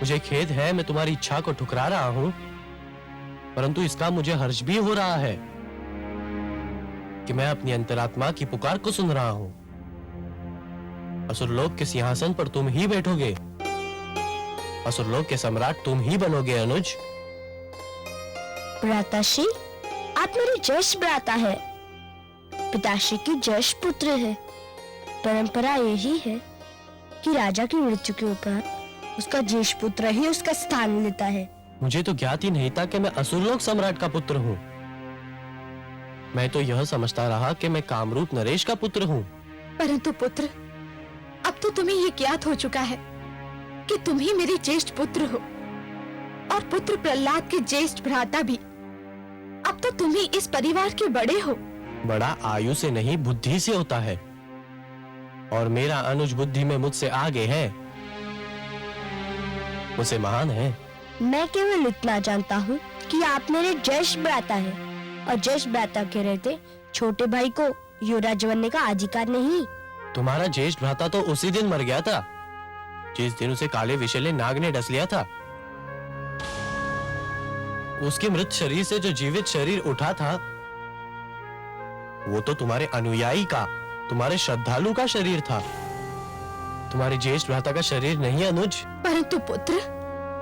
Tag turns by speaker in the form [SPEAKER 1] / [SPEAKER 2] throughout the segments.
[SPEAKER 1] मुझे खेद है, मैं तुम्हारी इच्छा को ठुकरा रहा हूं, परंतु इसका मुझे हर्ष भी हो रहा है कि मैं अपनी अंतरात्मा की पुकार को सुन रहा हूं। असुरलोक के सिंहासन पर तुम ही बैठोगे, असुरलोक के सम्राट तुम ही बनोगे अनुज।
[SPEAKER 2] भ्राताश्री, आप मेरे ज्येष्ठ भ्राता है, पिताश्री के ज्येष्ठ पुत्र है। परंपरा यही है कि राजा की मृत्यु के उपरांत उसका ज्येष्ठ पुत्र ही उसका स्थान लेता है।
[SPEAKER 1] मुझे तो ज्ञात ही नहीं था कि मैं असुरलोक सम्राट का पुत्र हूँ। मैं तो यह समझता रहा कि मैं कामरूप नरेश का पुत्र हूँ।
[SPEAKER 3] परंतु पुत्र, अब तो तुम्हें ये ज्ञात हो चुका है कि तुम ही मेरे ज्येष्ठ पुत्र हो और पुत्र प्रहलाद के ज्येष्ठ भ्राता भी। अब तो तुम ही इस परिवार के बड़े हो।
[SPEAKER 1] बड़ा आयु से नहीं, बुद्धि से होता है, और मेरा अनुज बुद्धि में मुझसे आगे है, मुझसे महान है।
[SPEAKER 2] मैं केवल इतना जानता हूँ कि आप मेरे ज्येष्ठ भ्राता हैं, और ज्येष्ठ भ्राता के रहते छोटे भाई को युवराज बनने का अधिकार नहीं।
[SPEAKER 1] तुम्हारा ज्येष्ठ भ्राता तो उसी दिन मर गया था जिस दिन उसे काले विषैले नाग ने डस लिया था। उसके मृत शरीर से जो जीवित शरीर उठा था, वो तो तुम्हारे अनुयायी का, तुम्हारे श्रद्धालु का शरीर था, तुम्हारे ज्येष्ठ भ्राता का शरीर नहीं अनुज।
[SPEAKER 3] परंतु पुत्र,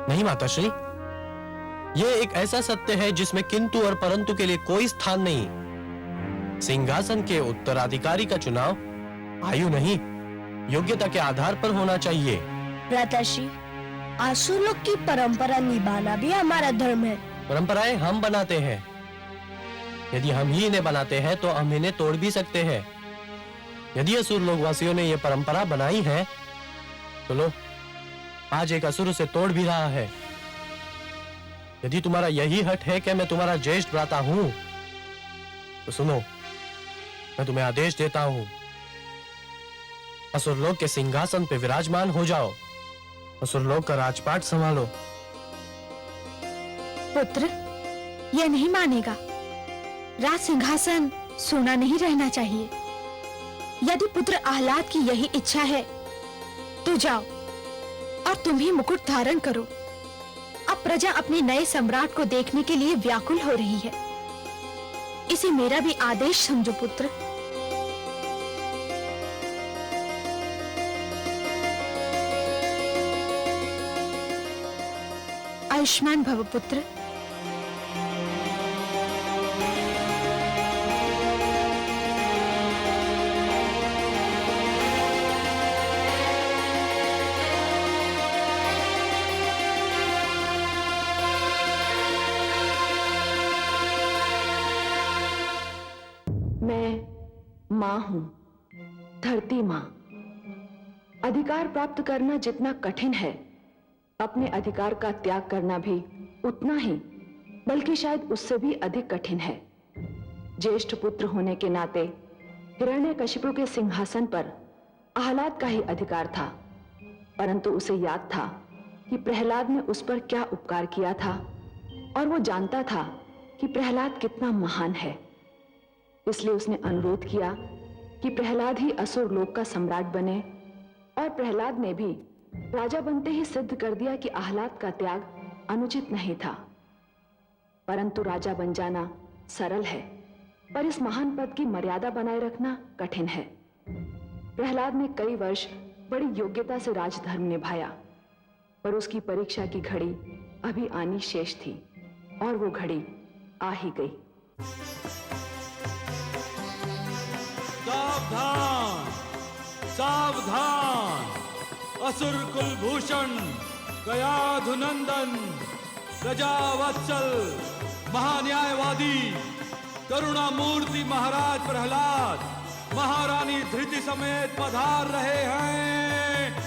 [SPEAKER 1] नहीं माताश्री, यह एक ऐसा सत्य है जिसमें किंतु और परंतु के लिए कोई स्थान नहीं। सिंहासन के उत्तराधिकारी का चुनाव आयु नहीं, योग्यता के आधार पर होना चाहिए।
[SPEAKER 2] भ्राताश्री, असुरलोक की परंपरा निभाना भी हमारा धर्म है।
[SPEAKER 1] परंपराएं हम बनाते हैं, यदि हम ही इन्हें बनाते हैं तो हम इन्हें तोड़ भी सकते हैं। यदि असुर लोकवासियों ने यह परंपरा बनाई है तो लो, आज एक असुर उसे तोड़ भी रहा है। यदि तुम्हारा यही हट है कि मैं तुम्हारा ज्येष्ठ भ्राता हूं, तो सुनो, मैं तुम्हें आदेश देता हूं, असुरलोक के सिंहासन पे विराजमान हो जाओ, असुरलोक का राजपाट संभालो।
[SPEAKER 3] पुत्र, यह नहीं मानेगा। राज सिंहासन सोना नहीं रहना चाहिए। यदि पुत्र आह्लाद की यही इच्छा है तो जाओ और तुम ही मुकुट धारण करो। अब प्रजा अपने नए सम्राट को देखने के लिए व्याकुल हो रही है। इसे मेरा भी आदेश समझो पुत्र। आयुष्मान भव पुत्र।
[SPEAKER 4] मैं मां हूं, धरती मां। अधिकार प्राप्त करना जितना कठिन है, अपने अधिकार का त्याग करना भी उतना ही, बल्कि शायद उससे भी अधिक कठिन है। ज्येष्ठ पुत्र होने के नाते हिरण्यकशिपु के सिंहासन पर आह्लाद का ही अधिकार था, परंतु उसे याद था कि प्रहलाद ने उस पर क्या उपकार किया था, और वो जानता था कि प्रहलाद कितना महान है। इसलिए उसने अनुरोध किया कि प्रहलाद ही असुर लोक का सम्राट बने, और प्रहलाद ने भी राजा बनते ही सिद्ध कर दिया कि आह्लाद का त्याग अनुचित नहीं था। परंतु राजा बन जाना सरल है, पर इस महान पद की मर्यादा बनाए रखना कठिन है। प्रहलाद ने कई वर्ष बड़ी योग्यता से राजधर्म निभाया, पर उसकी परीक्षा की घड़ी अभी आनी शेष थी, और वो घड़ी आ ही गई।
[SPEAKER 5] सावधान, सावधान! असुर कुलभूषण, गयाधुनंदन, प्रजावत्सल, महान्यायवादी, करुणामूर्ति महाराज प्रहलाद महारानी धृति समेत पधार रहे हैं।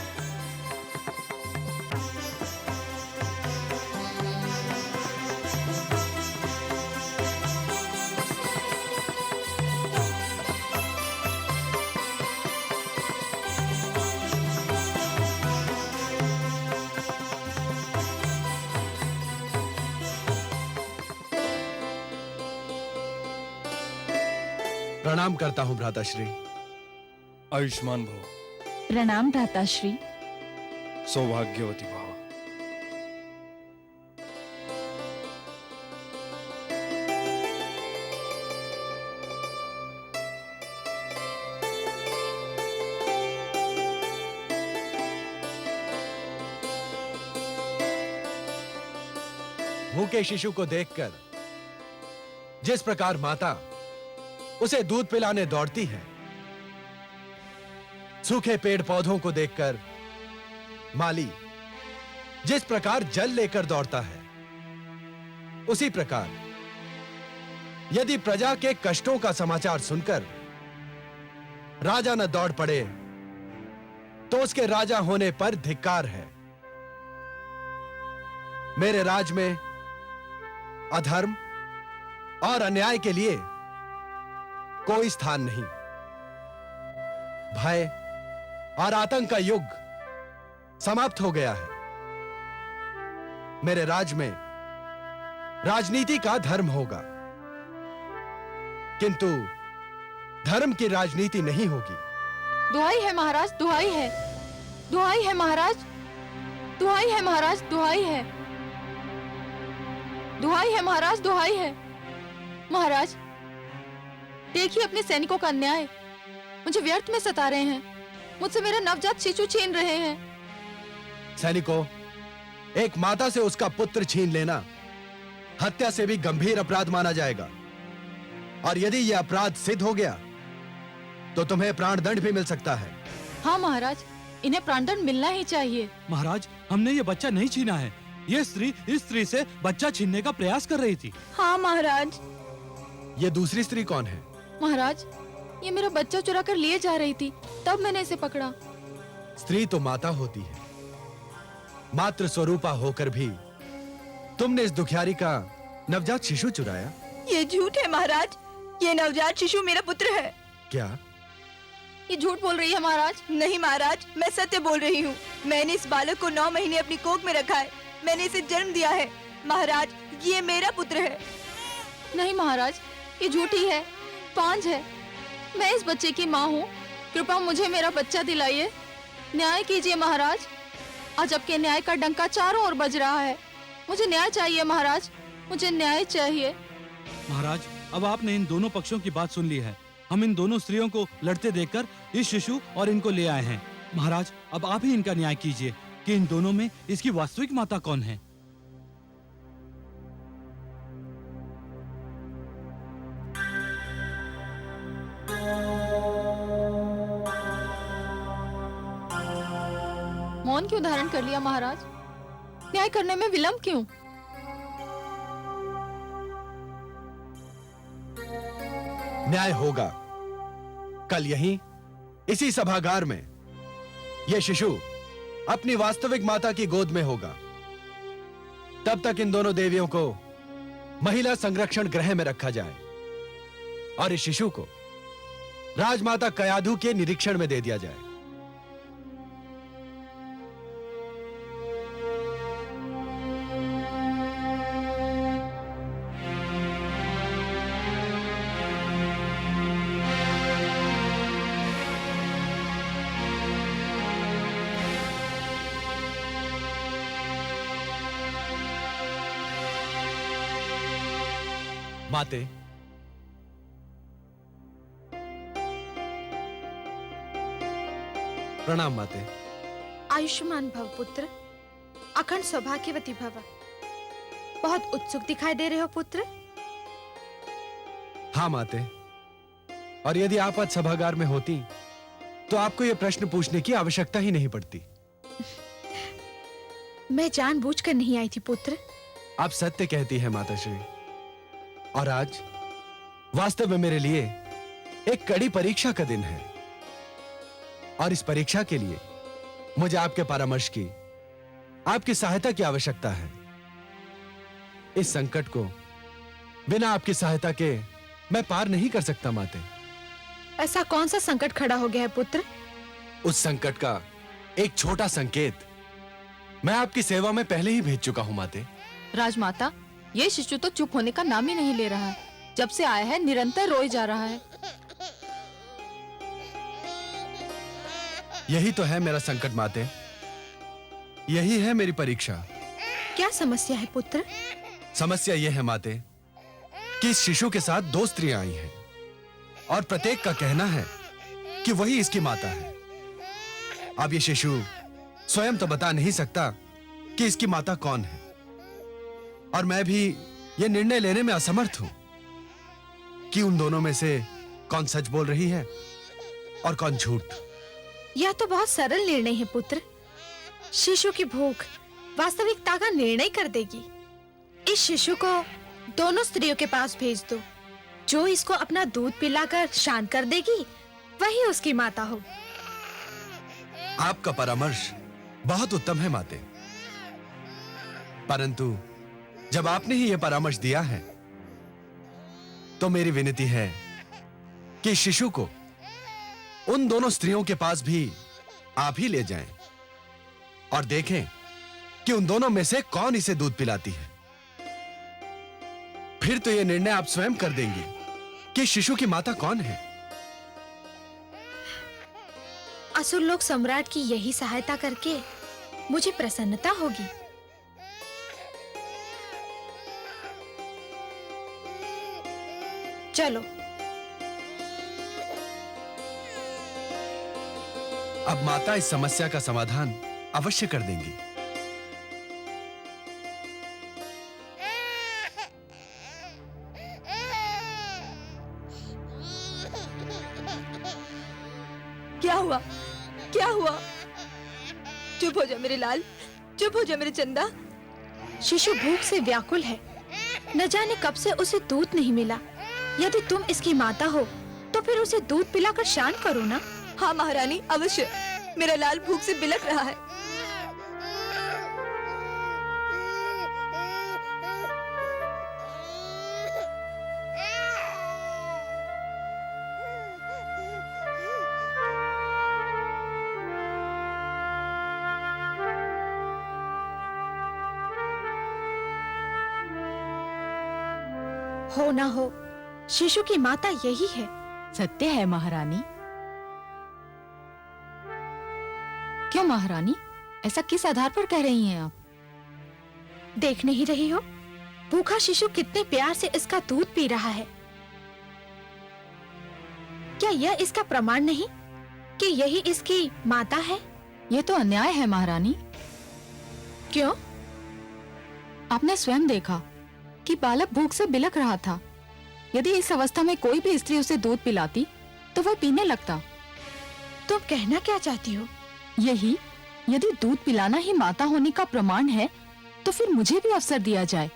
[SPEAKER 6] प्रणाम करता हूं भ्राताश्री।
[SPEAKER 7] आयुष्मान भव।
[SPEAKER 3] प्रणाम भ्राताश्री।
[SPEAKER 7] सौभाग्यवती भव।
[SPEAKER 6] भूखे शिशु को देखकर जिस प्रकार माता उसे दूध पिलाने दौड़ती है, सूखे पेड़ पौधों को देखकर माली जिस प्रकार जल लेकर दौड़ता है, उसी प्रकार यदि प्रजा के कष्टों का समाचार सुनकर राजा न दौड़ पड़े तो उसके राजा होने पर धिक्कार है। मेरे राज में अधर्म और अन्याय के लिए कोई स्थान नहीं। भय और आतंक का युग समाप्त हो गया है। मेरे राज में राजनीति का धर्म होगा, किंतु धर्म की राजनीति नहीं होगी।
[SPEAKER 3] दुहाई है महाराज, दुहाई है, दुहाई है महाराज, दुहाई है महाराज, दुहाई है, दुहाई है महाराज, दुहाई है। महाराज देखिए अपने सैनिकों का अन्याय, मुझे व्यर्थ में सता रहे हैं, मुझसे मेरा नवजात शिशु छीन रहे हैं।
[SPEAKER 6] सैनिकों, एक माता से उसका पुत्र छीन लेना हत्या से भी गंभीर अपराध माना जाएगा, और यदि यह अपराध सिद्ध हो गया तो तुम्हें प्राणदंड भी मिल सकता है।
[SPEAKER 3] हाँ महाराज, इन्हें प्राणदंड मिलना ही चाहिए।
[SPEAKER 5] महाराज, हमने ये बच्चा नहीं छीना है। ये स्त्री इस स्त्री से बच्चा छीनने का प्रयास कर रही थी।
[SPEAKER 3] हाँ महाराज।
[SPEAKER 6] यह दूसरी स्त्री कौन है?
[SPEAKER 3] महाराज, ये मेरा बच्चा चुरा कर लिए जा रही थी, तब मैंने इसे पकड़ा।
[SPEAKER 6] स्त्री तो माता होती है, मातृ स्वरूपा होकर भी तुमने इस दुखियारी का नवजात शिशु चुराया।
[SPEAKER 3] ये झूठ है महाराज, ये नवजात शिशु मेरा पुत्र है।
[SPEAKER 6] क्या?
[SPEAKER 3] ये झूठ बोल रही है महाराज। नहीं महाराज, मैं सत्य बोल रही हूँ। मैंने इस बालक को 9 महीने अपनी कोख में रखा है, मैंने इसे जन्म दिया है। महाराज, ये मेरा पुत्र है। नहीं महाराज, ये झूठी है, पांच है। मैं इस बच्चे की माँ हूँ, कृपया मुझे मेरा बच्चा दिलाइए। न्याय कीजिए महाराज, अजब के न्याय का डंका चारों ओर बज रहा है। मुझे न्याय चाहिए महाराज, मुझे न्याय चाहिए।
[SPEAKER 5] महाराज, अब आपने इन दोनों पक्षों की बात सुन ली है। हम इन दोनों स्त्रियों को लड़ते देखकर इस शिशु और इनको ले आए हैं। महाराज, अब आप ही इनका न्याय कीजिए कि इन दोनों में इसकी वास्तविक माता कौन है।
[SPEAKER 3] मौन क्यों धारण कर लिया महाराज? न्याय करने में विलंब क्यों?
[SPEAKER 6] न्याय होगा कल यहीं इसी सभागार में। यह शिशु अपनी वास्तविक माता की गोद में होगा। तब तक इन दोनों देवियों को महिला संरक्षण गृह में रखा जाए और इस शिशु को राजमाता कयाधु के निरीक्षण में दे दिया जाए। माते, प्रणाम माते।
[SPEAKER 3] आयुष्मान भव पुत्र, अखंड सौभाग्यवती भव। बहुत उत्सुक दिखाई दे रहे हो पुत्र।
[SPEAKER 6] हाँ माते, और यदि आप आज सभागार में होती तो आपको यह प्रश्न पूछने की आवश्यकता ही नहीं पड़ती।
[SPEAKER 3] मैं जानबूझकर नहीं आई थी पुत्र।
[SPEAKER 6] आप सत्य कहती है माताश्री, और आज वास्तव में मेरे लिए एक कड़ी परीक्षा का दिन है, और इस परीक्षा के लिए मुझे आपके परामर्श की, आपकी सहायता की आवश्यकता है। इस संकट को बिना आपकी सहायता के मैं पार नहीं कर सकता माते।
[SPEAKER 3] ऐसा कौन सा संकट खड़ा हो गया है पुत्र?
[SPEAKER 6] उस संकट का एक छोटा संकेत मैं आपकी सेवा में पहले ही भेज चुका हूं माते।
[SPEAKER 3] राजमाता, ये शिशु तो चुप होने का नाम ही नहीं ले रहा। जब से आया है निरंतर रोए जा रहा है।
[SPEAKER 6] यही तो है मेरा संकट माते, यही है मेरी परीक्षा।
[SPEAKER 3] क्या समस्या है पुत्र?
[SPEAKER 6] समस्या यह है माते कि इस शिशु के साथ 2 स्त्रियां आई हैं, और प्रत्येक का कहना है कि वही इसकी माता है। अब ये शिशु स्वयं तो बता नहीं सकता कि इसकी माता कौन है। और मैं भी यह निर्णय लेने में असमर्थ हूं कि उन दोनों में से कौन सच बोल रही है और कौन झूठ।
[SPEAKER 3] यह तो बहुत सरल निर्णय है पुत्र। शिशु की भूख वास्तविकता का निर्णय कर देगी। इस शिशु को दोनों स्त्रियों के पास भेज दो। जो इसको अपना दूध पिलाकर शांत कर देगी वही उसकी माता हो।
[SPEAKER 6] आपका परामर्श बहुत उत्तम है माते, परंतु जब आपने ही यह परामर्श दिया है तो मेरी विनती है कि शिशु को उन दोनों स्त्रियों के पास भी आप ही ले जाएं और देखें कि उन दोनों में से कौन इसे दूध पिलाती है। फिर तो यह निर्णय आप स्वयं कर देंगी कि शिशु की माता कौन है।
[SPEAKER 3] असुर लोक सम्राट की यही सहायता करके मुझे प्रसन्नता होगी। चलो
[SPEAKER 6] अब माता इस समस्या का समाधान अवश्य कर देंगी।
[SPEAKER 7] क्या हुआ? क्या हुआ? चुप हो जा मेरे लाल, चुप हो जा मेरे चंदा।
[SPEAKER 3] शिशु भूख से व्याकुल है। न जाने कब से उसे दूध नहीं मिला। यदि तुम इसकी माता हो तो फिर उसे दूध पिलाकर शांत करो ना।
[SPEAKER 7] हाँ महारानी, अवश्य। मेरा लाल भूख से बिलख रहा है।
[SPEAKER 3] हो ना हो, शिशु की माता यही है।
[SPEAKER 8] सत्य है महारानी। क्यों महारानी, ऐसा किस आधार पर कह रही हैं आप?
[SPEAKER 3] देख नहीं रही हो भूखा शिशु कितने प्यार से इसका दूध पी रहा है। क्या यह इसका प्रमाण नहीं कि यही इसकी माता है?
[SPEAKER 8] यह तो अन्याय है महारानी।
[SPEAKER 3] क्यों?
[SPEAKER 8] आपने स्वयं देखा कि बालक भूख से बिलख रहा था। यदि इस अवस्था में कोई भी स्त्री उसे दूध पिलाती तो वह पीने लगता।
[SPEAKER 3] तुम कहना क्या चाहती हो?
[SPEAKER 8] यही, यदि दूध पिलाना ही माता होने का प्रमाण है तो फिर मुझे भी अवसर दिया जाए।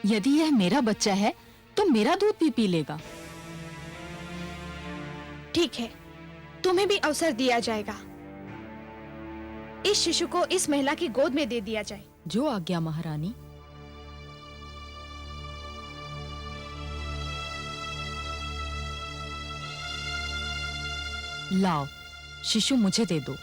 [SPEAKER 8] यदि यह मेरा बच्चा है तो मेरा दूध भी पी लेगा।
[SPEAKER 3] ठीक है, तुम्हें भी अवसर दिया जाएगा। इस शिशु को इस महिला की गोद में दे दिया जाए।
[SPEAKER 8] जो आज्ञा महारानी। लाओ, शिशु मुझे दे दो।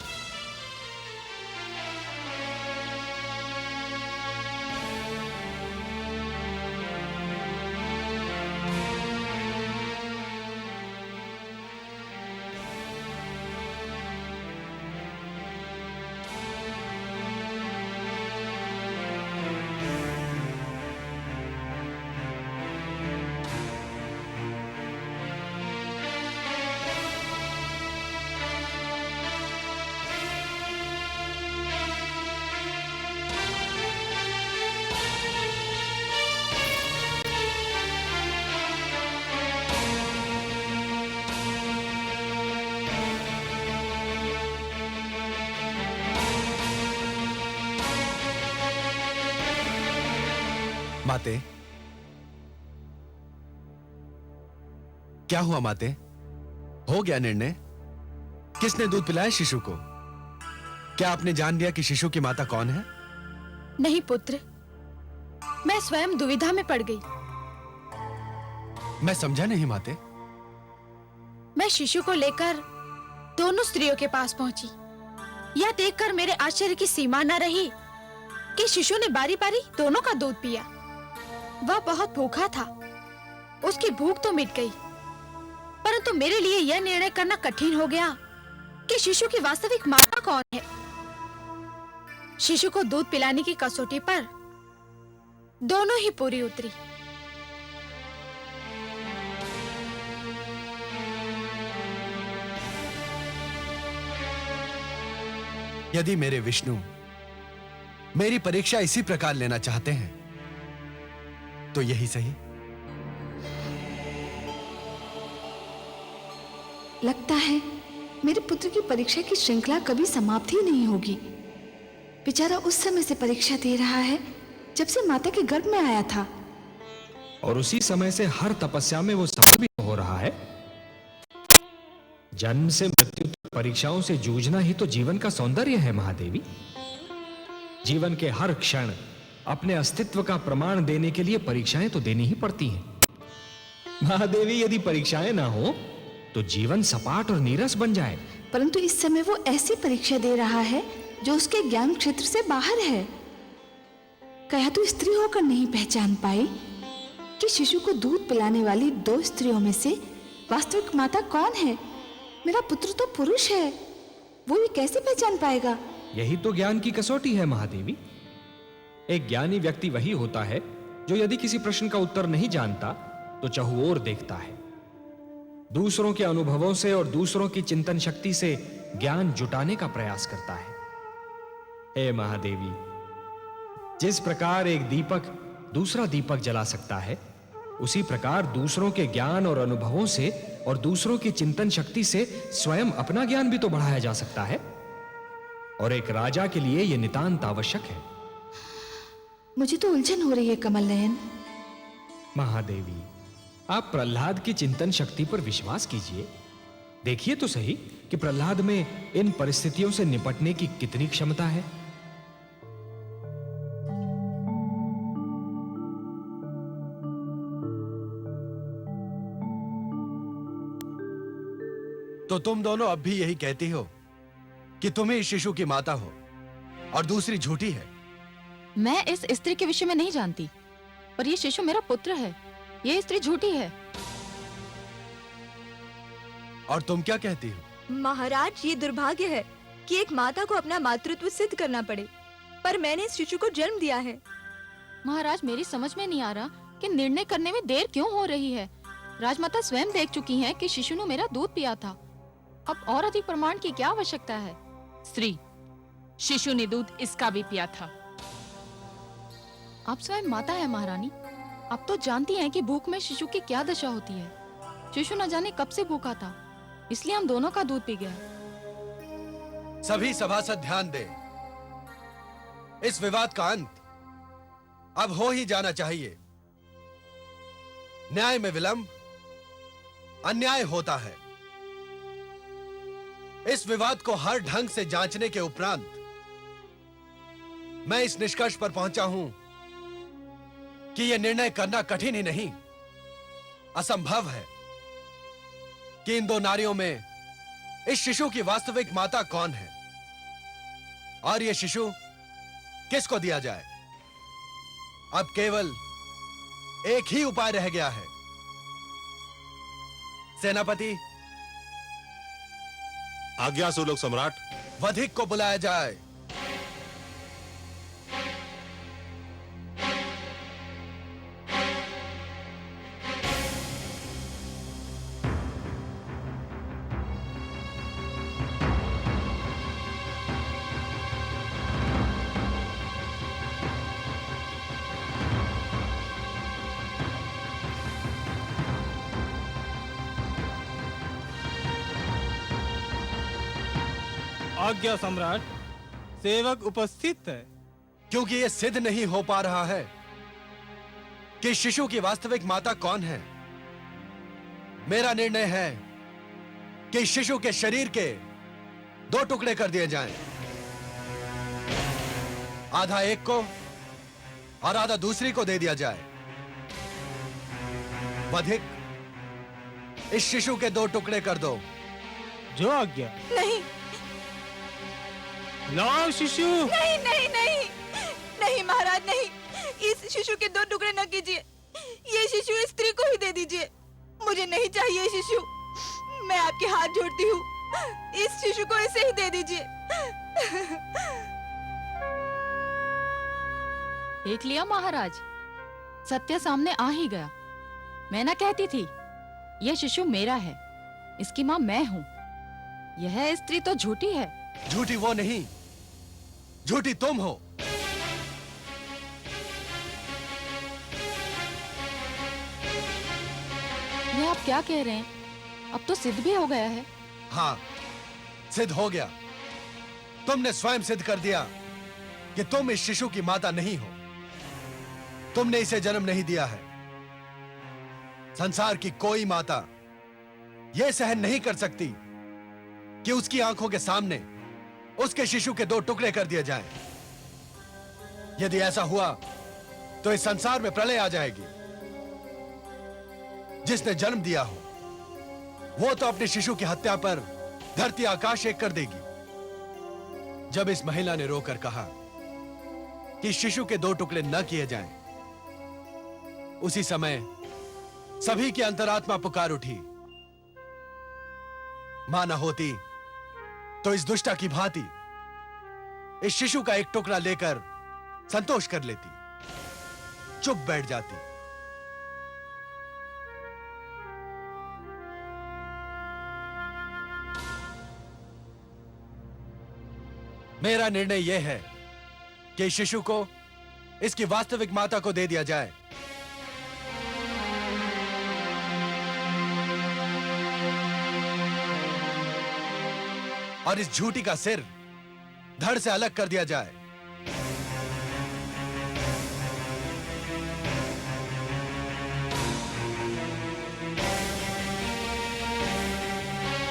[SPEAKER 6] माते, क्या हुआ माते? हो गया निर्णय? किसने दूध पिलाया शिशु को? क्या आपने जान लिया कि शिशु की माता कौन है?
[SPEAKER 3] नहीं पुत्र, मैं स्वयं दुविधा में पड़ गई।
[SPEAKER 6] मैं समझा नहीं माते।
[SPEAKER 3] मैं शिशु को लेकर दोनों स्त्रियों के पास पहुंची। यह देखकर मेरे आश्चर्य की सीमा न रही कि शिशु ने बारी बारी दोनों का दूध पिया। वह बहुत भूखा था। उसकी भूख तो मिट गई, परंतु मेरे लिए यह निर्णय करना कठिन हो गया कि शिशु की वास्तविक माता कौन है। शिशु को दूध पिलाने की कसौटी पर दोनों ही पूरी उतरी।
[SPEAKER 6] यदि मेरे विष्णु मेरी परीक्षा इसी प्रकार लेना चाहते हैं तो यही सही।
[SPEAKER 3] लगता है मेरे पुत्र की परीक्षा की श्रृंखला कभी समाप्त ही नहीं होगी। बेचारा उस समय से परीक्षा दे रहा है जब से माता के गर्भ में आया था।
[SPEAKER 9] और उसी समय से हर तपस्या में वो सफल भी हो रहा है। जन्म से मृत्यु तक परीक्षाओं से जूझना ही तो जीवन का सौंदर्य है महादेवी। जीवन के हर क्षण अपने अस्तित्व का प्रमाण देने के लिए परीक्षाएं तो देनी ही पड़ती हैं। महादेवी, यदि परीक्षाएं ना हो तो जीवन सपाट और नीरस बन जाए।
[SPEAKER 3] परंतु इस समय वो ऐसी परीक्षा दे रहा है जो उसके ज्ञान क्षेत्र से बाहर है। कया तू स्त्री होकर नहीं पहचान पाई कि शिशु को दूध पिलाने वाली 2 स्त्रियों में से वास्तविक माता कौन है? मेरा पुत्र तो पुरुष है, वो भी कैसे पहचान पाएगा?
[SPEAKER 9] यही तो ज्ञान की कसौटी है महादेवी। एक ज्ञानी व्यक्ति वही होता है जो यदि किसी प्रश्न का उत्तर नहीं जानता तो चहुओर देखता है, दूसरों के अनुभवों से और दूसरों की चिंतन शक्ति से ज्ञान जुटाने का प्रयास करता है। हे महादेवी, जिस प्रकार एक दीपक दूसरा दीपक जला सकता है, उसी प्रकार दूसरों के ज्ञान और अनुभवों से और दूसरों की चिंतन शक्ति से स्वयं अपना ज्ञान भी तो बढ़ाया जा सकता है। और एक राजा के लिए यह नितांत आवश्यक है।
[SPEAKER 3] मुझे तो उलझन हो रही है कमल नयन।
[SPEAKER 9] महादेवी, आप प्रहलाद की चिंतन शक्ति पर विश्वास कीजिए। देखिए तो सही कि प्रहलाद में इन परिस्थितियों से निपटने की कितनी क्षमता है।
[SPEAKER 6] तो तुम दोनों अब भी यही कहती हो कि तुम ही इस शिशु की माता हो और दूसरी झूठी है।
[SPEAKER 8] मैं इस स्त्री के विषय में नहीं जानती, पर ये शिशु मेरा पुत्र है। ये स्त्री झूठी है।
[SPEAKER 6] और तुम क्या कहती हो?
[SPEAKER 7] महाराज, ये दुर्भाग्य है कि एक माता को अपना मातृत्व सिद्ध करना पड़े, पर मैंने इस शिशु को जन्म दिया है।
[SPEAKER 8] महाराज, मेरी समझ में नहीं आ रहा कि निर्णय करने में देर क्यों हो रही है। राजमाता स्वयं देख चुकी हैं कि शिशु ने मेरा दूध पिया था। अब और अधिक प्रमाण की क्या आवश्यकता है?
[SPEAKER 10] स्त्री, शिशु ने दूध इसका भी पिया था।
[SPEAKER 8] आप स्वयं माता है महारानी। आप तो जानती हैं कि भूख में शिशु की क्या दशा होती है। शिशु न जाने कब से भूखा था, इसलिए हम दोनों का दूध पी गया।
[SPEAKER 6] सभी सभासद ध्यान दें। इस विवाद का अंत अब हो ही जाना चाहिए। न्याय में विलंब अन्याय होता है। इस विवाद को हर ढंग से जांचने के उपरांत मैं इस निष्कर्ष पर पहुंचा हूं कि यह निर्णय करना कठिन ही नहीं, असंभव है कि इन 2 नारियों में इस शिशु की वास्तविक माता कौन है और यह शिशु किसको दिया जाए। अब केवल एक ही उपाय रह गया है। सेनापति,
[SPEAKER 11] आज्ञा सुलोक सम्राट।
[SPEAKER 6] वधिक को बुलाया जाए।
[SPEAKER 1] आज्ञा सम्राट, सेवक उपस्थित है।
[SPEAKER 6] क्योंकि यह सिद्ध नहीं हो पा रहा है कि शिशु की वास्तविक माता कौन है, मेरा निर्णय है कि शिशु के शरीर के 2 टुकड़े कर दिए जाएं। आधा एक को और आधा दूसरी को दे दिया जाए। वधिक, इस शिशु के 2 टुकड़े कर दो।
[SPEAKER 1] जो आज्ञा।
[SPEAKER 7] नहीं
[SPEAKER 1] लाओ शिशु।
[SPEAKER 7] नहीं नहीं नहीं नहीं महाराज, नहीं। इस शिशु के 2 टुकड़े न कीजिए। ये शिशु इस स्त्री को ही दे दीजिए। मुझे नहीं चाहिए शिशु। मैं आपके हाथ जोड़ती हूँ, इस शिशु को इसे ही दे दीजिए।
[SPEAKER 8] देख लिया महाराज, सत्य सामने आ ही गया। मैं ना कहती थी यह शिशु मेरा है, इसकी माँ मैं हूँ। यह स्त्री तो झूठी है।
[SPEAKER 6] झूठी वो नहीं, झूठी तुम हो।
[SPEAKER 8] आप क्या कह रहे हैं? अब तो सिद्ध भी हो गया है।
[SPEAKER 6] हाँ, सिद्ध हो गया। तुमने स्वयं सिद्ध कर दिया कि तुम इस शिशु की माता नहीं हो। तुमने इसे जन्म नहीं दिया है। संसार की कोई माता यह सहन नहीं कर सकती कि उसकी आंखों के सामने उसके शिशु के 2 टुकड़े कर दिए जाएं। यदि ऐसा हुआ तो इस संसार में प्रलय आ जाएगी। जिसने जन्म दिया हो वो तो अपने शिशु की हत्या पर धरती आकाश एक कर देगी। जब इस महिला ने रोकर कहा कि शिशु के 2 टुकड़े न किए जाएं, उसी समय सभी की अंतरात्मा पुकार उठी, मां न होती तो इस दुष्टा की भांति इस शिशु का 1 टुकड़ा लेकर संतोष कर लेती, चुप बैठ जाती। मेरा निर्णय यह है कि इस शिशु को इसकी वास्तविक माता को दे दिया जाए। और इस झूठी का सिर धड़ से अलग कर दिया जाए।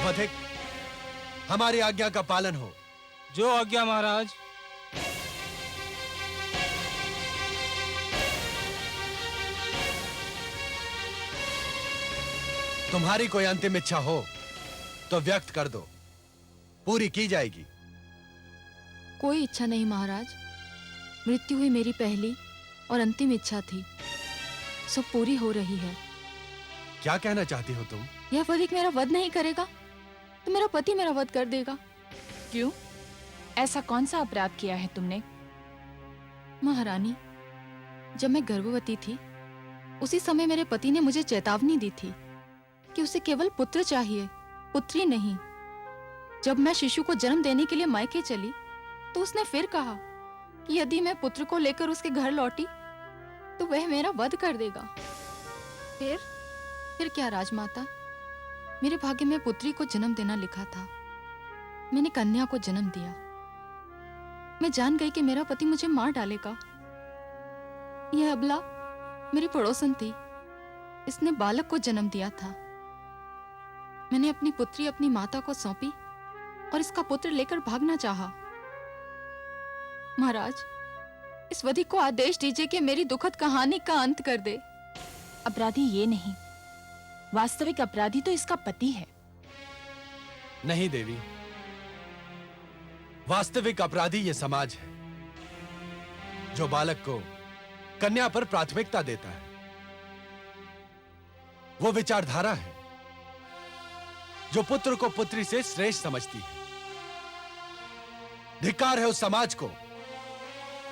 [SPEAKER 6] वधिक, हमारी आज्ञा का पालन हो।
[SPEAKER 5] जो आज्ञा महाराज।
[SPEAKER 6] तुम्हारी कोई अंतिम इच्छा हो तो व्यक्त कर दो, पूरी की जाएगी।
[SPEAKER 8] कोई इच्छा नहीं महाराज। मृत्यु ही मेरी पहली और अंतिम इच्छा थी। सब पूरी हो रही है।
[SPEAKER 6] क्या कहना चाहती हो तुम?
[SPEAKER 8] यह वधिक मेरा वध नहीं करेगा तो मेरा पति मेरा वध कर देगा।
[SPEAKER 10] क्यों? ऐसा कौन सा अपराध किया है तुमने?
[SPEAKER 8] महारानी, जब मैं गर्भवती थी उसी समय मेरे पति ने मुझे चेतावनी दी थी कि उसे केवल पुत्र चाहिए, पुत्री नहीं। जब मैं शिशु को जन्म देने के लिए मायके चली तो उसने फिर कहा कि यदि मैं पुत्र को लेकर उसके घर लौटी तो वह मेरा वध कर देगा। फिर क्या राजमाता, मेरे भाग्य में पुत्री को जन्म देना लिखा था। मैंने कन्या को जन्म दिया। मैं जान गई कि मेरा पति मुझे मार डालेगा। यह अबला मेरी पड़ोसन थी। इसने बालक को जन्म दिया था। मैंने अपनी पुत्री अपनी माता को सौंपी और इसका पुत्र लेकर भागना चाहा। महाराज, इस वधिक को आदेश दीजिए कि मेरी दुखद कहानी का अंत कर दे।
[SPEAKER 10] अपराधी ये नहीं, वास्तविक अपराधी तो इसका पति है।
[SPEAKER 6] नहीं देवी, वास्तविक अपराधी यह समाज है जो बालक को कन्या पर प्राथमिकता देता है। वो विचारधारा है जो पुत्र को पुत्री से श्रेष्ठ समझती है। धिक्कार है उस समाज को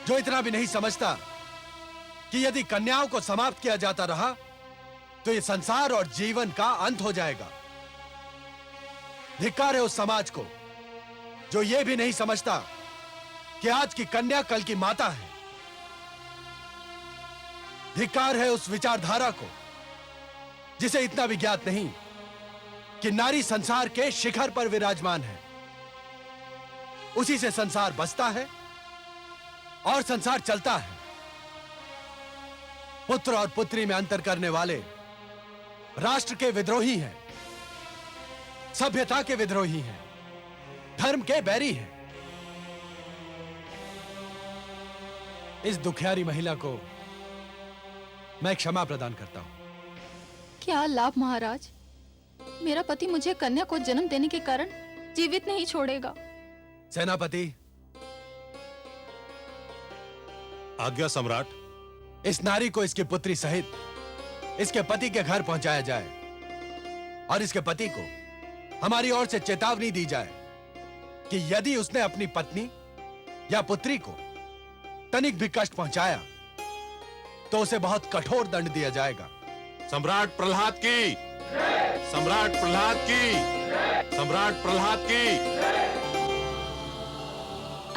[SPEAKER 6] जो इतना भी नहीं समझता कि यदि कन्याओं को समाप्त किया जाता रहा तो यह संसार और जीवन का अंत हो जाएगा। धिक्कार है उस समाज को जो यह भी नहीं समझता कि आज की कन्या कल की माता है। धिक्कार है उस विचारधारा को जिसे इतना भी ज्ञात नहीं कि नारी संसार के शिखर पर विराजमान है। उसी से संसार बसता है और संसार चलता है। पुत्र और पुत्री में अंतर करने वाले राष्ट्र के विद्रोही हैं, सभ्यता के विद्रोही हैं, धर्म के बैरी हैं। इस दुखियारी महिला को मैं क्षमा प्रदान करता हूं।
[SPEAKER 8] क्या लाभ महाराज, मेरा पति मुझे कन्या को जन्म देने के कारण जीवित नहीं छोड़ेगा।
[SPEAKER 6] सेनापति,
[SPEAKER 11] आज्ञा सम्राट।
[SPEAKER 6] इस नारी को इसकी पुत्री सहित इसके पति के घर पहुंचाया जाए और इसके पति को हमारी ओर से चेतावनी दी जाए कि यदि उसने अपनी पत्नी या पुत्री को तनिक भी कष्ट पहुंचाया तो उसे बहुत कठोर दंड दिया जाएगा।
[SPEAKER 11] सम्राट प्रहलाद की, सम्राट प्रहलाद की, सम्राट प्रहलाद की।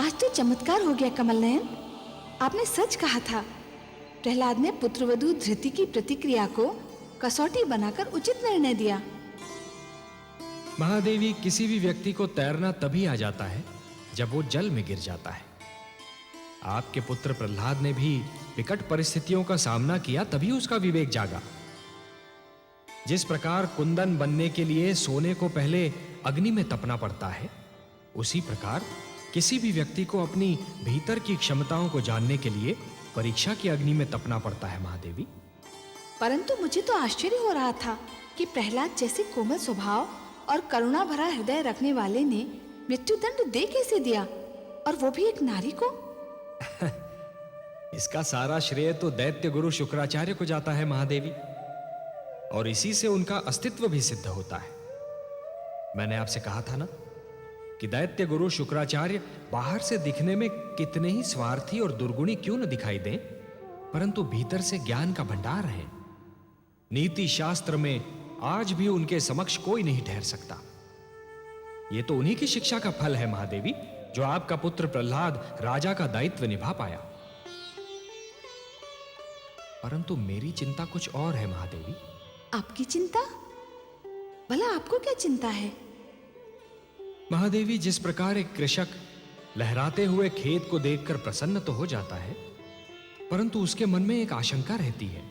[SPEAKER 3] आज तो चमत्कार हो गया कमल नयन। आपने सच कहा था। प्रहलाद ने पुत्रवधू धृति की प्रतिक्रिया को
[SPEAKER 12] कसौटी बनाकर उचित निर्णय दिया।
[SPEAKER 9] महादेवी, किसी भी व्यक्ति को तैरना तभी आ जाता है जब वो जल में गिर जाता है। आपके पुत्र प्रहलाद ने भी विकट परिस्थितियों का सामना किया, तभी उसका विवेक जागा। जिस प्रकार कुंदन बनने के लिए सोने को पहले अग्नि में तपना पड़ता है, उसी प्रकार किसी भी व्यक्ति को अपनी भीतर की क्षमताओं को जानने के लिए परीक्षा की अग्नि में तपना पड़ता है महादेवी।
[SPEAKER 12] परंतु मुझे तो आश्चर्य हो रहा था कि प्रहलाद जैसे कोमल स्वभाव और करुणा भरा हृदय रखने वाले ने मृत्युदंड दे कैसे दिया, और वो भी एक नारी को।
[SPEAKER 9] इसका सारा श्रेय तो दैत्य गुरु शुक्राचार्य को जाता है महादेवी, और इसी से उनका अस्तित्व भी सिद्ध होता है। मैंने आपसे कहा था ना कि दैत्य गुरु शुक्राचार्य बाहर से दिखने में कितने ही स्वार्थी और दुर्गुणी क्यों न दिखाई दें, परंतु भीतर से ज्ञान का भंडार है। नीति शास्त्र में आज भी उनके समक्ष कोई नहीं ठहर सकता। यह तो उन्हीं की शिक्षा का फल है महादेवी, जो आपका पुत्र प्रहलाद राजा का दायित्व निभा पाया। परंतु मेरी चिंता कुछ और है महादेवी।
[SPEAKER 12] आपकी चिंता? भला आपको क्या चिंता है?
[SPEAKER 9] महादेवी, जिस प्रकार एक कृषक लहराते हुए खेत को देखकर प्रसन्न तो हो जाता है, परंतु उसके मन में एक आशंका रहती है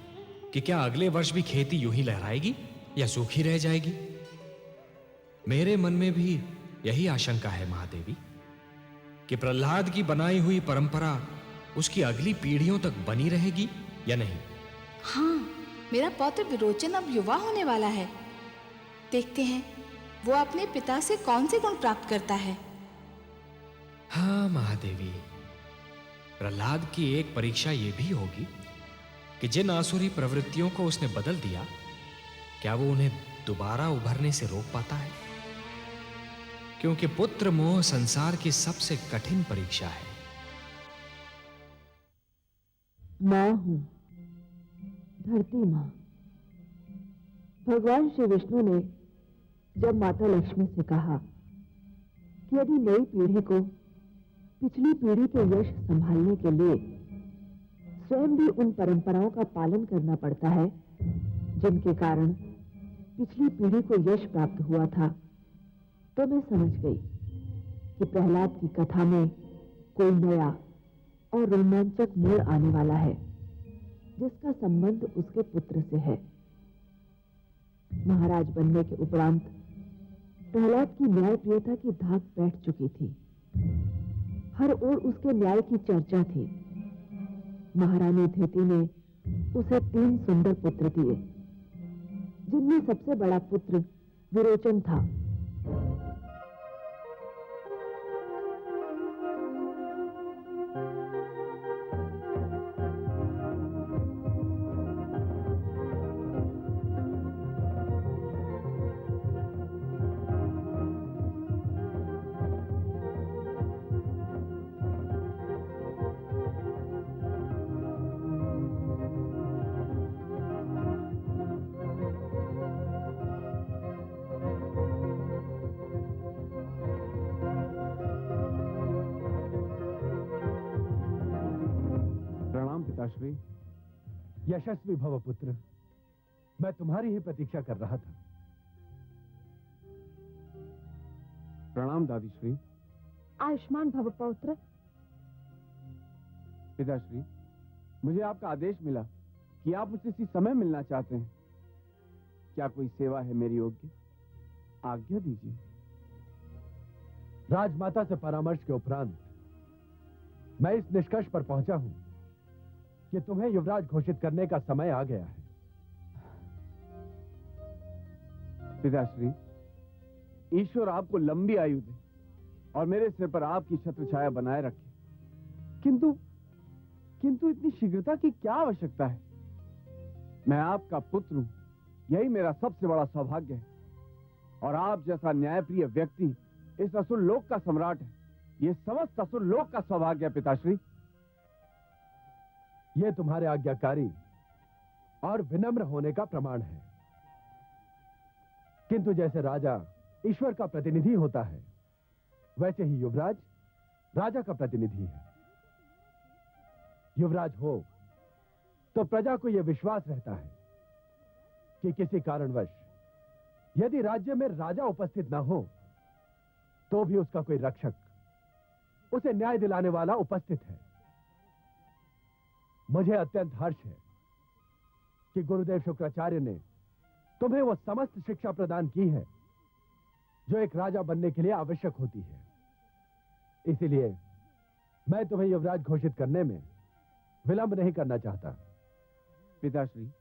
[SPEAKER 9] कि क्या अगले वर्ष भी खेती यूं ही लहराएगी या सूखी रह जाएगी। मेरे मन में भी यही आशंका है महादेवी कि प्रहलाद की बनाई हुई परंपरा उसकी अगली पीढ़ियों तक बनी रहेगी या नहीं।
[SPEAKER 12] हाँ, मेरा पौत्र विरोचन अब युवा होने वाला है। देखते हैं वो अपने पिता से कौन से गुण प्राप्त करता है।
[SPEAKER 9] हाँ महादेवी, प्रहलाद की एक परीक्षा यह भी होगी कि जिन आसुरी प्रवृत्तियों को उसने बदल दिया, क्या वो उन्हें दोबारा उभरने से रोक पाता है? क्योंकि पुत्र मोह संसार की सबसे कठिन परीक्षा है।
[SPEAKER 4] मैं हूं धरती मां। भगवान श्री विष्णु ने जब माता लक्ष्मी से कहा कि यदि नई पीढ़ी को पिछली पीढ़ी के यश संभालने के लिए स्वयं भी उन परंपराओं का पालन करना पड़ता है जिनके कारण पिछली पीढ़ी को यश प्राप्त हुआ था, तो मैं समझ गई कि प्रहलाद की कथा में कोई नया और रोमांचक मोड़ आने वाला है, जिसका संबंध उसके पुत्र से है। महाराज बनने के उपरांत प्रहलाद की न्यायप्रियता की धाक बैठ चुकी थी। हर ओर उसके न्याय की चर्चा थी। महारानी धृति ने उसे 3 सुंदर पुत्र दिए, जिनमें सबसे बड़ा पुत्र विरोचन था।
[SPEAKER 6] पिताश्री, यशस्वी भव पुत्र। मैं तुम्हारी ही प्रतीक्षा कर रहा था।
[SPEAKER 13] प्रणाम दादीश्री।
[SPEAKER 4] आयुष्मान भव पौत्र।
[SPEAKER 13] पिताश्री, मुझे आपका आदेश मिला कि आप मुझसे इसी समय मिलना चाहते हैं। क्या कोई सेवा है मेरी योग्य? आज्ञा दीजिए।
[SPEAKER 6] राजमाता से परामर्श के उपरांत मैं इस निष्कर्ष पर पहुंचा हूं कि तुम्हें युवराज घोषित करने का समय आ गया है।
[SPEAKER 13] पिताश्री, ईश्वर आपको लंबी आयु दे और मेरे सिर पर आपकी छत्र छाया बनाए रखे। किंतु इतनी शीघ्रता की क्या आवश्यकता है? मैं आपका पुत्र हूं, यही मेरा सबसे बड़ा सौभाग्य है। और आप जैसा न्यायप्रिय व्यक्ति इस असुर लोक का सम्राट है। यह समस्त असुर लोक का सौभाग्य है पिताश्री।
[SPEAKER 6] यह तुम्हारे आज्ञाकारी और विनम्र होने का प्रमाण है। किंतु जैसे राजा ईश्वर का प्रतिनिधि होता है, वैसे ही युवराज राजा का प्रतिनिधि है। युवराज हो तो प्रजा को यह विश्वास रहता है
[SPEAKER 13] कि किसी कारणवश यदि राज्य में राजा उपस्थित न हो तो भी उसका कोई रक्षक, उसे न्याय दिलाने वाला उपस्थित है। मुझे अत्यंत हर्ष है कि गुरुदेव शुक्राचार्य ने तुम्हें वो समस्त शिक्षा प्रदान की है जो एक राजा बनने के लिए आवश्यक होती है। इसीलिए मैं तुम्हें युवराज घोषित करने में विलंब नहीं करना चाहता।
[SPEAKER 14] पिताश्री,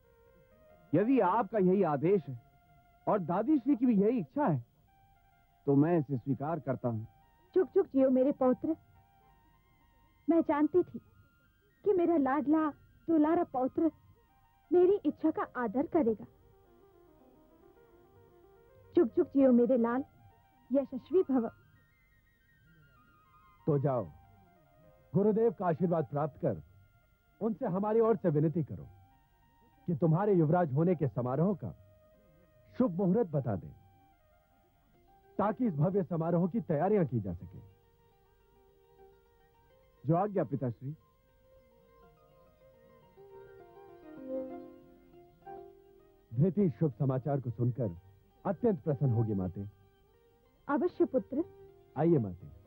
[SPEAKER 14] यदि आपका यही आदेश है और दादी श्री की भी यही इच्छा है तो मैं इसे स्वीकार करता हूं।
[SPEAKER 3] चुप चुप जियो मेरे पौत्र। मैं जानती थी कि मेरा लाडला दुलारा पौत्र मेरी इच्छा का आदर करेगा। चुप चुप जियो मेरे लाल, यशस्वी भव।
[SPEAKER 13] तो जाओ, गुरुदेव का आशीर्वाद प्राप्त कर उनसे हमारी ओर से विनती करो कि तुम्हारे युवराज होने के समारोह का शुभ मुहूर्त बता दें, ताकि इस भव्य समारोह की तैयारियां की जा सके।
[SPEAKER 14] जो आज्ञा पिताश्री।
[SPEAKER 13] धृति शुभ समाचार को सुनकर अत्यंत प्रसन्न होगी माते।
[SPEAKER 3] अवश्य पुत्र।
[SPEAKER 13] आइए माते।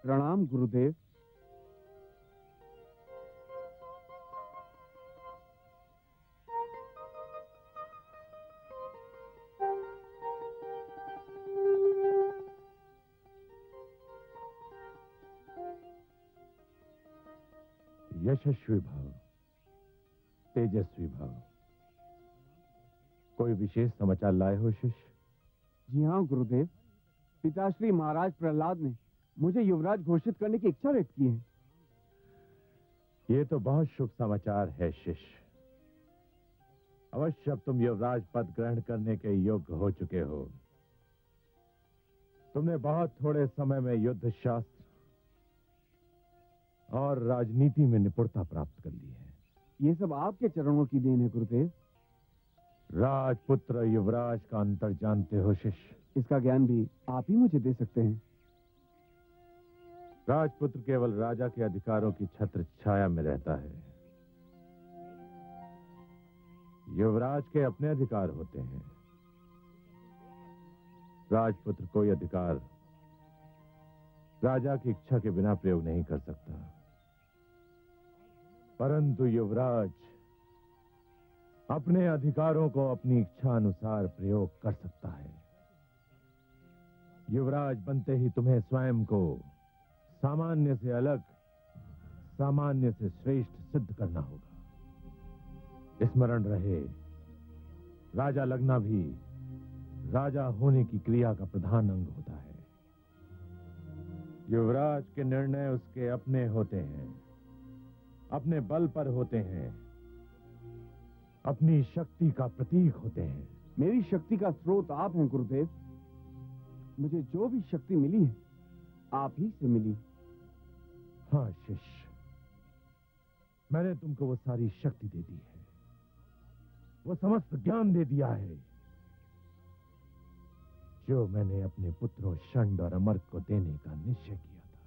[SPEAKER 14] प्रणाम गुरुदेव।
[SPEAKER 11] यशस्वी भव, तेजस्वी भव। कोई विशेष समाचार लाए हो शिष्य?
[SPEAKER 14] जी हाँ गुरुदेव, पिताश्री महाराज प्रहलाद ने मुझे युवराज घोषित करने की इच्छा व्यक्त की है।
[SPEAKER 11] ये तो बहुत शुभ समाचार है शिष्य। अवश्य अब तुम युवराज पद ग्रहण करने के योग्य हो चुके हो। तुमने बहुत थोड़े समय में युद्ध शास्त्र और राजनीति में निपुणता प्राप्त कर ली है।
[SPEAKER 14] ये सब आपके चरणों की देन है गुरुदेव।
[SPEAKER 11] राजपुत्र युवराज का अंतर जानते हो शिष्य?
[SPEAKER 14] इसका ज्ञान भी आप ही मुझे दे सकते हैं।
[SPEAKER 11] राजपुत्र केवल राजा के अधिकारों की छत्र छाया में रहता है। युवराज के अपने अधिकार होते हैं। राजपुत्र कोई अधिकार राजा की इच्छा के बिना प्रयोग नहीं कर सकता, परंतु युवराज अपने अधिकारों को अपनी इच्छा अनुसार प्रयोग कर सकता है। युवराज बनते ही तुम्हें स्वयं को सामान्य से अलग, सामान्य से श्रेष्ठ सिद्ध करना होगा। स्मरण रहे, राजा लगना भी राजा होने की क्रिया का प्रधान अंग होता है। युवराज के निर्णय उसके अपने होते हैं, अपने बल पर होते हैं, अपनी शक्ति का प्रतीक होते हैं।
[SPEAKER 14] मेरी शक्ति का स्रोत आप हैं गुरुदेव। मुझे जो भी शक्ति मिली है आप ही से मिली।
[SPEAKER 11] हाँ शिष्य, मैंने तुमको वो सारी शक्ति दे दी है, वो समस्त ज्ञान दे दिया है जो मैंने अपने पुत्रों शंड और अमर को देने का निश्चय किया था।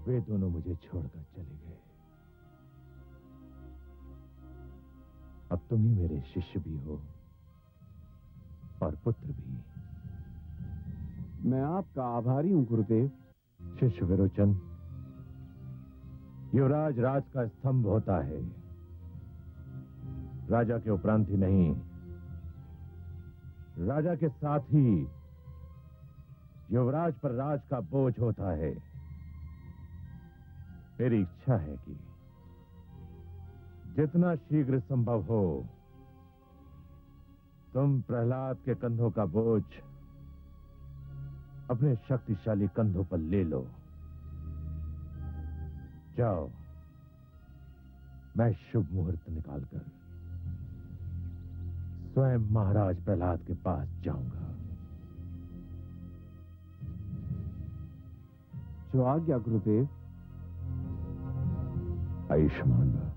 [SPEAKER 11] वे दोनों मुझे छोड़कर चले गए। अब तुम ही मेरे शिष्य भी हो और पुत्र भी।
[SPEAKER 14] मैं आपका आभारी हूं गुरुदेव।
[SPEAKER 11] शिष्य विरोचन, युवराज राज का स्तंभ होता है, राजा के उपरांत ही नहीं, राजा के साथ ही युवराज पर राज का बोझ होता है। मेरी इच्छा है कि जितना शीघ्र संभव हो तुम प्रहलाद के कंधों का बोझ अपने शक्तिशाली कंधों पर ले लो। जाओ, मैं शुभ मुहूर्त निकालकर स्वयं महाराज प्रहलाद के पास जाऊंगा।
[SPEAKER 13] जो आज्ञा गुरुदेव।
[SPEAKER 11] आयुष्मान भव।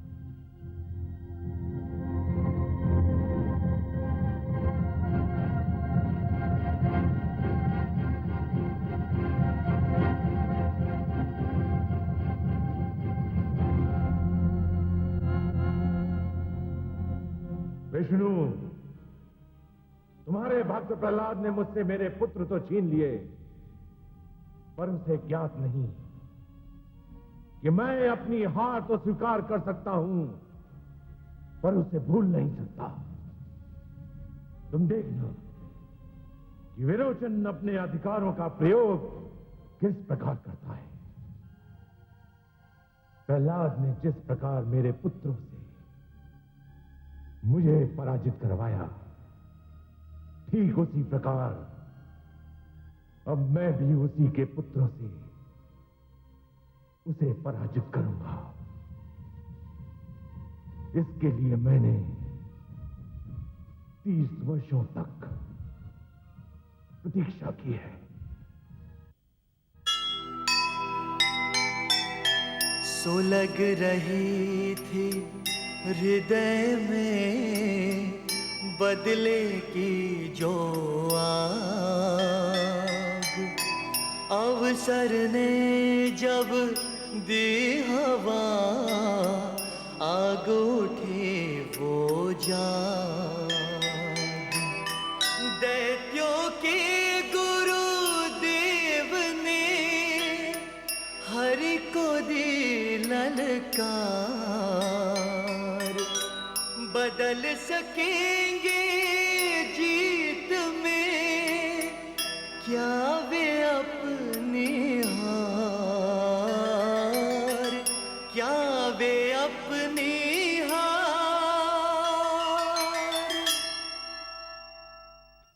[SPEAKER 11] विष्णु, तुम्हारे भक्त प्रहलाद ने मुझसे मेरे पुत्र तो छीन लिए, पर उसे ज्ञात नहीं कि मैं अपनी हार तो स्वीकार कर सकता हूं, पर उसे भूल नहीं सकता। तुम देखना कि विरोचन अपने अधिकारों का प्रयोग किस प्रकार करता है। प्रहलाद ने जिस प्रकार मेरे पुत्रों से मुझे पराजित करवाया, ठीक उसी प्रकार अब मैं भी उसी के पुत्रों से उसे पराजित करूंगा। इसके लिए मैंने 30 वर्षों तक प्रतीक्षा की है।
[SPEAKER 15] सुलग रही थी हृदय में बदले की जो आग, अवसर ने जब दी हवा, आग उठे वो जाग। दैत्यों के गुरुदेव ने हरि को दी ललकार, बदल सकेंगे जीत में क्या वे अपनी हार, क्या वे अपनी हार।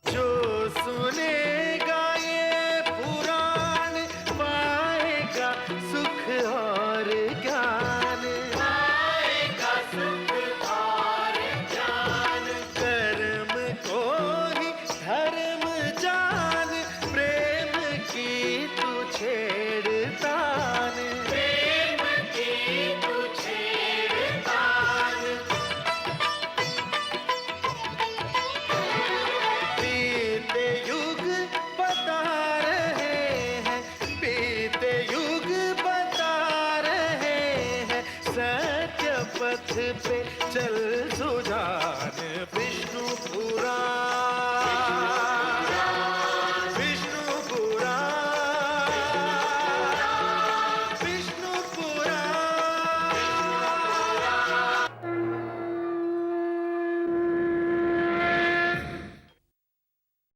[SPEAKER 15] जो सुनेगा ये पुराण पाएगा सुख और ज्ञान, पाएगा सुख और ज्ञान। कर्म को ही धर्म जान, प्रेम की तू छेड़तान, प्रेम की तू छेड़तान। बीते युग बता रहे हैं, बीते युग बता रहे हैं, सत्य पथ पे चल सुजान। विष्णु पुराण